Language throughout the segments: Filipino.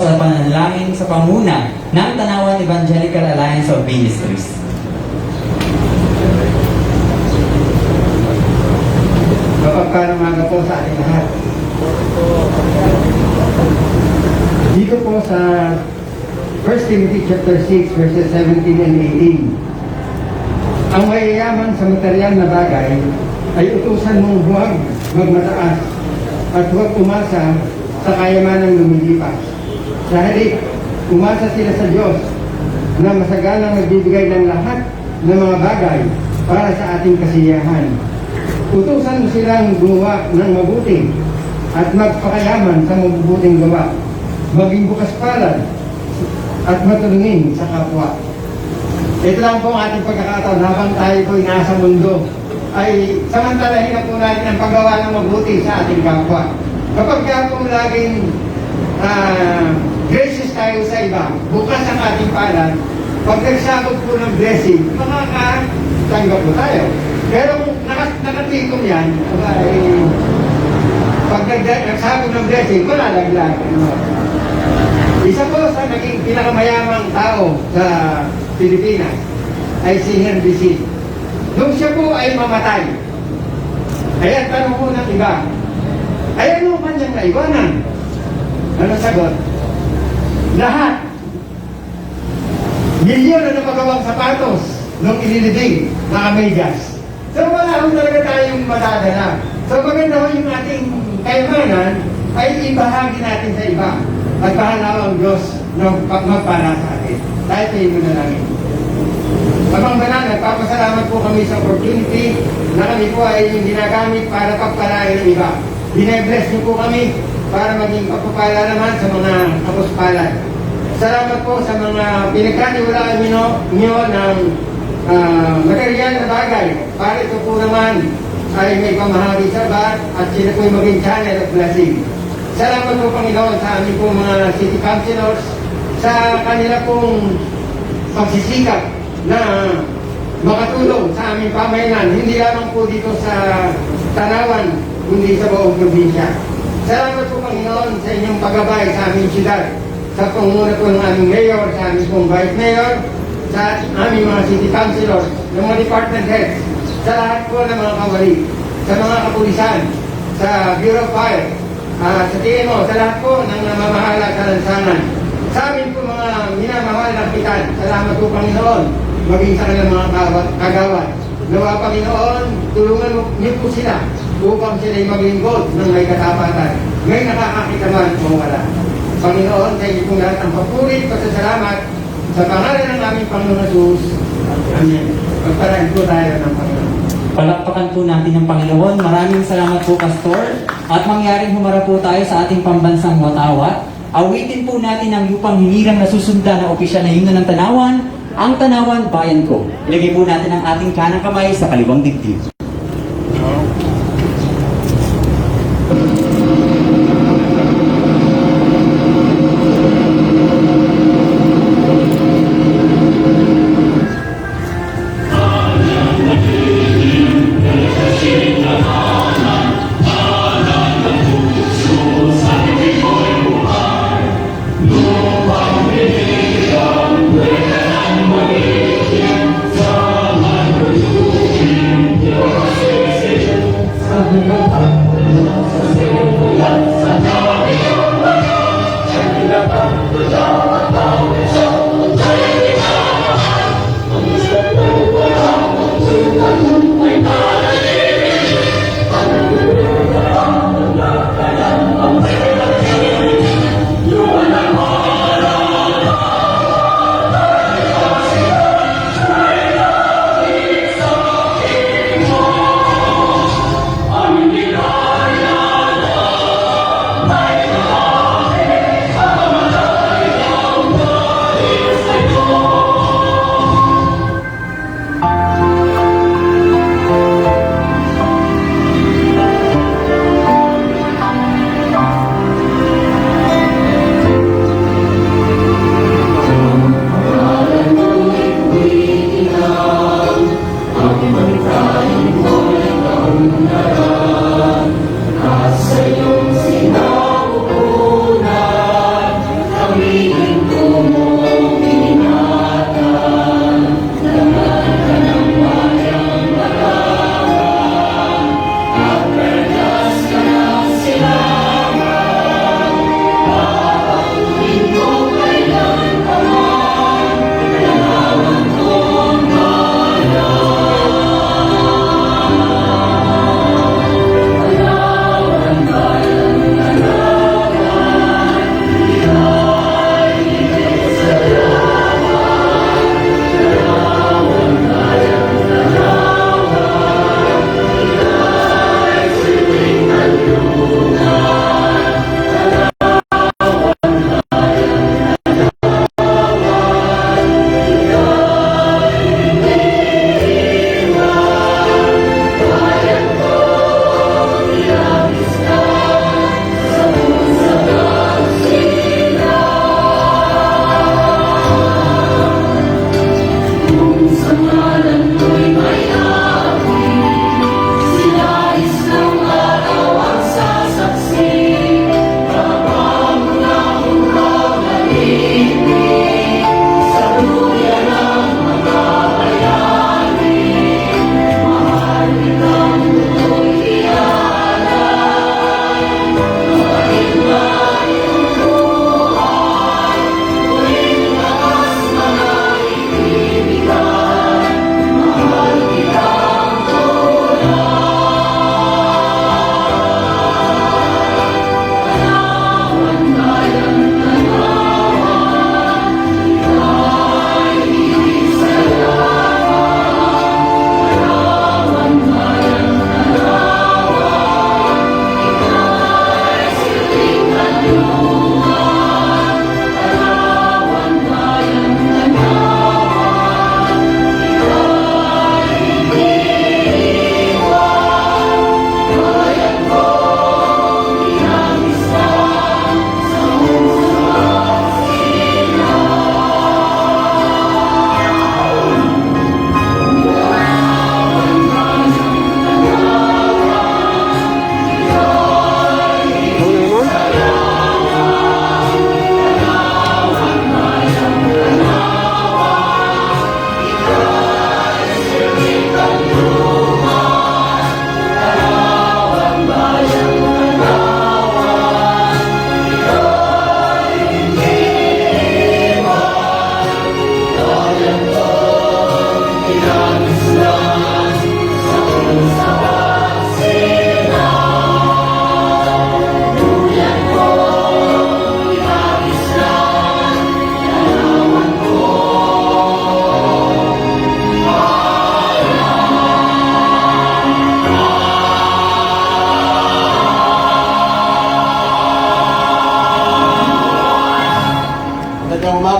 sa pananalangin sa pamuna ng Tanawan Evangelical Alliance of Ministries. Mapagpalang umaga po sa ating lahat. Dito po sa 1 Timothy chapter 6 verses 17 and 18. Ang mayayaman sa material na bagay ay utusan mong huwag magmataas at huwag umasa sa kayamanang lumilipas. Sa halip, umasa sila sa Diyos na masaganang nagbibigay ng lahat ng mga bagay para sa ating kasiyahan. Utusan mo silang gumawa ng mabuti at magpakayaman sa mabubuting gawa. Maging bukas palad at matulungin sa kapwa. Ito lang po ang ating pagkakataon habang tayo po'y nasa mundo ay samantalahin na po natin ang paggawa ng mabuti sa ating kapwa. Kapag ka po laging gracious tayo sa iba, bukas ang ating palad, pag nagsabog po ng blessing, makakatanggap po tayo. Pero kung nakatikom yan, pag nagsabog ng blessing, malalaglag. Isa po sa naging pinakamayamang tao sa Pilipinas ay si Henry C. Nung siya po ay mamatay, ay ang tanong po ng iba, ay ano kanyang naiwanan? Ano sagot? Lahat. Milyon na napagawang sapatos nung inilibing na kamedyas. So wala akong talaga tayong madadala. So maganda ho yung ating kayamanan ay ibahagi natin sa iba. At bahala ang Diyos na magpara sa atin. Tayo tayo na lang. Abang banal, nagpapasalamat po kami sa opportunity na kami po ay ginagamit para pagpalain ng iba. Bine-bless niyo po kami para maging pagpapala naman sa mga kapuspalad. Salamat po sa mga pinagkaniwalaan niyo ng material na bagay. Para ito po naman ay may pamahagi sa bar at sila po maging channel of blessing. Salamat po Panginoon sa aming pong mga city councilors sa kanila pong pagsisikap na makatulong sa aming pamayanan, hindi lamang po dito sa Tanawan, kundi sa buong probinsya. Salamat po Panginoon sa inyong paggabay sa aming siyudad, sa pangunguna po ng aming mayor, sa aming pong vice mayor, sa aming mga city councilors, ng mga department heads, sa lahat po ng mga kawali, sa mga kapulisan, sa Bureau of Fire, sa TMO, sa lahat po ng namamahala sa lansangan. Sa amin po mga minamahal na kapitan, salamat po Panginoon, maging sa kanilang mga kagawad. Nawa Panginoon, tulungan niyo po sila upang sila'y maglingkod ng may katapatan. May nakakakita man o wala. Panginoon, sa inyo pong lahat ang papuri, pasasalamat sa pangalan ng aming Panginoon Jesus. Amen. Magparahin po tayo ng Panginoon. Palakpakan po natin ng Panginoon. Maraming salamat po, Pastor. At mangyaring humarap po tayo sa ating pambansang watawat. Awitin po natin ang lupang hinirang na susundan na opisyal na himno ng Tanawan, ang Tanawan Bayan Ko. Ilagay po natin ang ating kanang kamay sa kaliwang dibdib.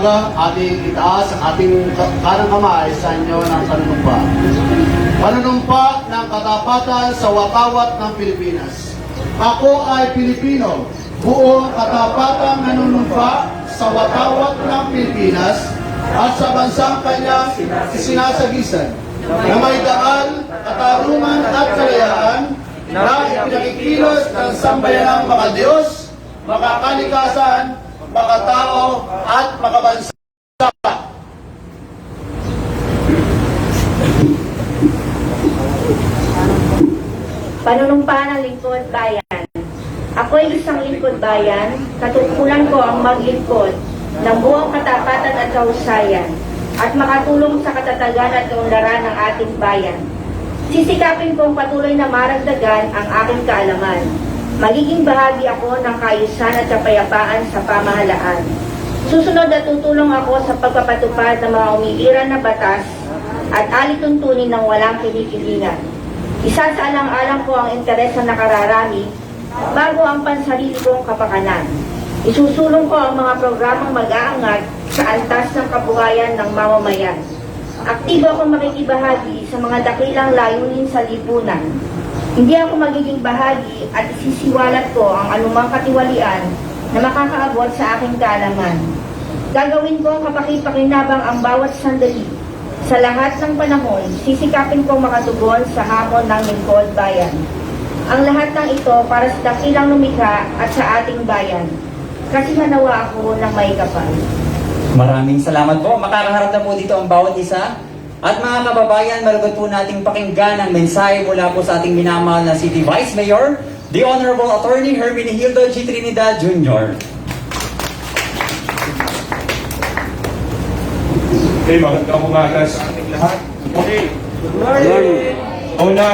umaga, ating itaas ang ating kanang kamay sa inyo ng panunumpa. Panunumpa ng katapatan sa watawat ng Pilipinas. Ako ay Pilipino, buong katapatang nanunumpa sa watawat ng Pilipinas at sa bansang kanyang sinasagisan na may daan, katarungan at kalayaan na ipinakikilos ng sambayanang makadiyos, makakalikasan, makatao at makabansa. Panunumpa ng lingkod bayan. Ako ay isang lingkod bayan, katungkulan ko ang maglingkod ng buong katapatan at kahusayan at makatulong sa katatagan at kaunlaran ng ating bayan. Sisikapin kong patuloy na maragdagan ang aking kaalaman. Magiging bahagi ako ng kaayusan at kapayapaan sa pamahalaan. Susunod na tutulong ako sa pagpapatupad ng mga umiiral na batas at alituntunin ng walang kinikilingan. Isa sa alang-alang ko ang interes na nakararami bago ang pansarili kong kapakanan. Isusulong ko ang mga programang mag-aangat sa antas ng kabuhayan ng mamamayan. Aktibo akong makikibahagi sa mga dakilang layunin sa lipunan. Hindi ako magiging bahagi at isisiwalat ko ang anumang katiwalian na makakaabot sa aking kaalaman. Gagawin ko ang kapakipakinabang ang bawat sandali. Sa lahat ng panahon, sisikapin kong makatugon sa hamon ng lingkod bayan. Ang lahat ng ito para sa dakilang lumikha at sa ating bayan. Kasi hanawa ako ng may kapal. Maraming salamat po. Makakaharap na po dito ang bawat isa. At mga kababayan, malugod po nating pakinggan ang mensahe mula po sa ating minamahal na City Vice Mayor, the Honorable Attorney Hermenegildo G. Trinidad Jr. Okay, magandang umaga sa ating lahat. Okay. Una,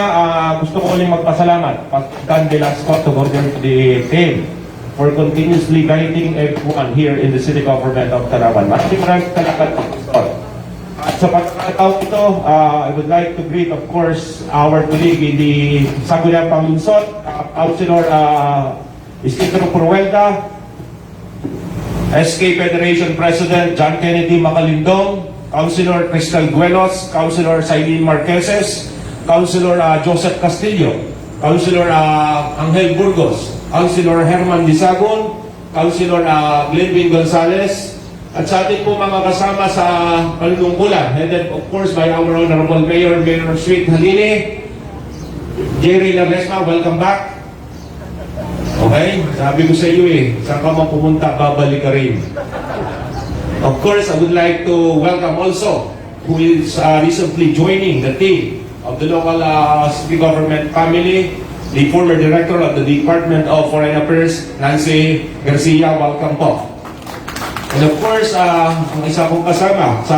gusto ko ulit magpasalamat, Pastor Velasco, to the team for continuously guiding everyone here in the City Government of Tanawan. Maraming salamat, Pastor. At sa pagkakataon ito, I would like to greet, of course, our colleague in the Sangguniang Panglunsod, Councilor Isidro Purwelda, SK Federation President John Kennedy Macalindong, Councilor Cristal Guelos, Councilor Sailin Marqueses, Councilor Joseph Castillo, Councilor Angel Burgos, Councilor Herman Disagon, Councilor Glenvin Gonzales, at sa ating po mga kasama sa panunungkulan, headed of course by our Honorable Mayor, Mayor Sweet Haline, Jerry Laresma, welcome back. Okay, sabi ko sa iyo saan ka man pumunta, babalik ka rin. Of course, I would like to welcome also who is recently joining the team of the local city government family, the former director of the Department of Foreign Affairs, Nancy Garcia. Welcome po. And of course, ang isa kong kasama sa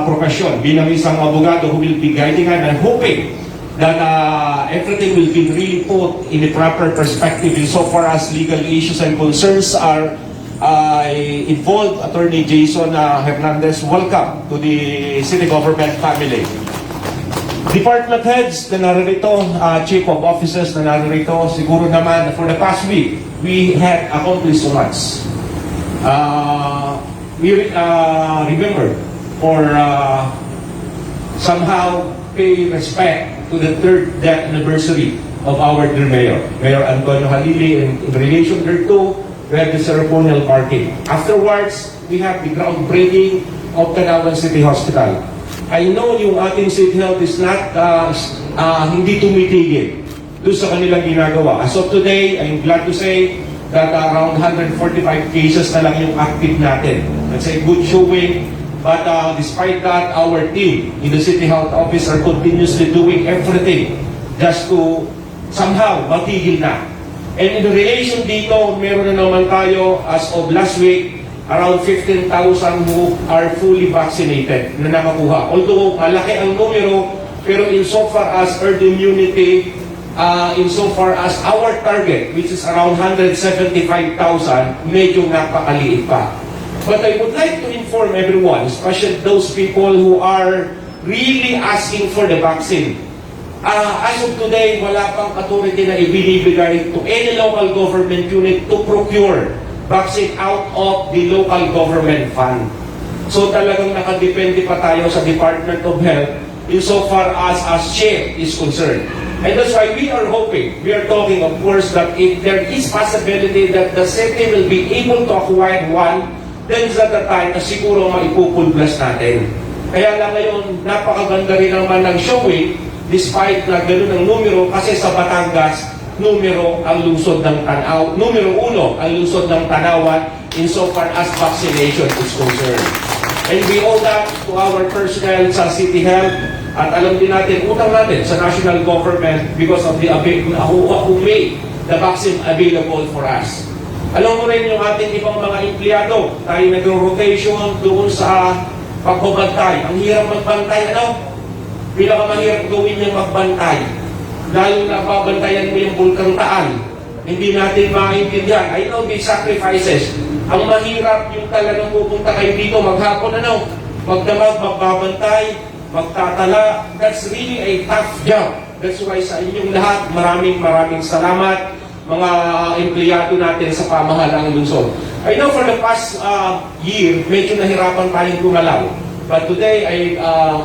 profesyon bilang isang abogado who will be guiding and hoping that everything will be really put in a proper perspective insofar as legal issues and concerns are involved. Attorney Jason Hernandez, welcome to the city government family. Department heads na naririto, chief of officers na naririto, siguro naman for the past week, we had accomplished so much. We remember or somehow pay respect to the third death anniversary of our dear Mayor, Mayor Antonio Halili, and in relation thereto, we have the ceremonial parking. Afterwards, we have the groundbreaking of Tanawan City Hospital. I know yung ating City Health is not, hindi tumitigil doon sa kanilang ginagawa. As of today, I'm glad to say that around 145 cases na lang yung active natin. That's a good showing. But despite that, our team in the City Health Office are continuously doing everything just to somehow matigil na. And in relation dito, meron na naman tayo as of last week, around 15,000 who are fully vaccinated na nakakuha. Although malaki ang numero, pero insofar as herd immunity, insofar as our target, which is around 175,000, medyo napakaliit pa. But I would like to inform everyone, especially those people who are really asking for the vaccine. As of today, wala pang authority na ibinibigay to any local government unit to procure vaccine out of the local government fund. So talagang nakadepende pa tayo sa Department of Health insofar as share is concerned. And that's why we are hoping, we are talking of course that if there is possibility that the city will be able to acquire one, then is at the time na siguro maipupulblas natin. Kaya lang ngayon, napakaganda rin naman ng showing, despite na gano'n ang numero, kasi sa Batangas, numero ang lungsod ng Tanaw, numero 1 ang lungsod ng Tanawan insofar as vaccination is concerned. And we owe that to our personnel sa City Health, at alam din natin, utang natin sa national government because of the who made the vaccine available for us. Alam mo rin yung ating ibang mga empleyado, tayo nag-rotation doon sa pagbabantay. Ang hirap magbantay, ano? Pinakamahirap gawin yung magbantay. Lalo na babantayan mo yung Bulkang Taal. Hindi natin maintindihan. I know these sacrifices. Ang mahirap yung talagang pupunta kayo dito maghapon, ano? Magdamag, magbabantay, magtatala. That's really a tough job. That's why sa inyong lahat, maraming salamat mga empleyado natin sa pamahalang lungsod. I know for the past year, medyo nahirapan tayong gumalaw. But today, ay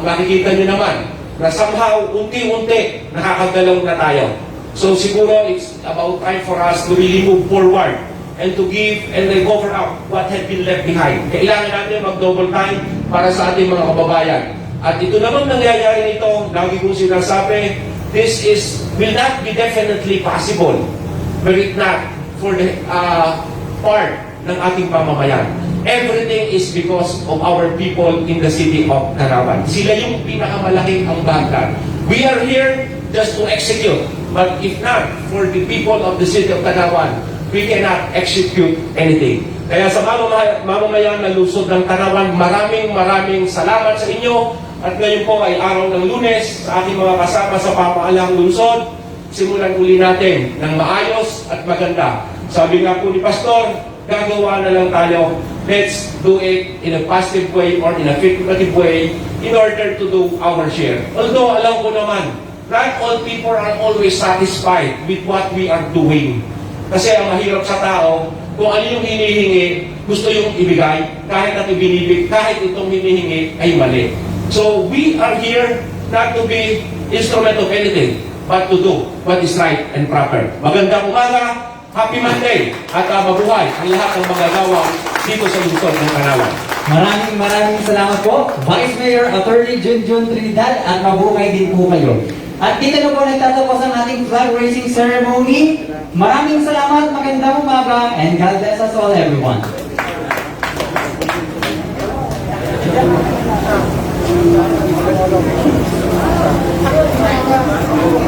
makikita nyo naman na somehow, unti-unti, nakakagalaw na tayo. So siguro, it's about time for us to really move forward and to give and recover up what had been left behind. Kailangan natin mag-double time para sa ating mga kababayan. At ito naman nangyayari nito, lagi kong sinasabi, will not be definitely possible were it not for the part ng ating pamamayan. Everything is because of our people in the city of Tanawan. Sila yung pinakamalaking ambag. We are here just to execute. But if not for the people of the city of Tanawan, we cannot execute anything. Kaya sa mamamayan ng lungsod ng Tanawan, maraming salamat sa inyo. At ngayon po ay araw ng Lunes sa ating mga kasama sa pamahalaang lungsod. Simulan uli natin ng maayos at maganda. Sabi nga po ni Pastor, gagawa na lang tayo. Let's do it in a positive way or in a affirmative way in order to do our share. Although alam ko naman, not all people are always satisfied with what we are doing. Kasi ang mahirap sa tao, kung ano yung hinihingi, gusto yung ibigay, kahit at ibinibig, kahit itong hinihingi ay mali. So we are here not to be instrument of anything, but to do what is right and proper. Magandang umaga, happy Monday, at mabuhay ang lahat ng magagawa dito sa lungsod ng Tanawan. Maraming salamat po, Vice Mayor Attorney Junjun Trinidad, at mabuhay din po kayo. At dito na po nagtatapos ang ating flag raising ceremony. Maraming salamat, magandang umaga, and God bless us all, everyone. Thank you.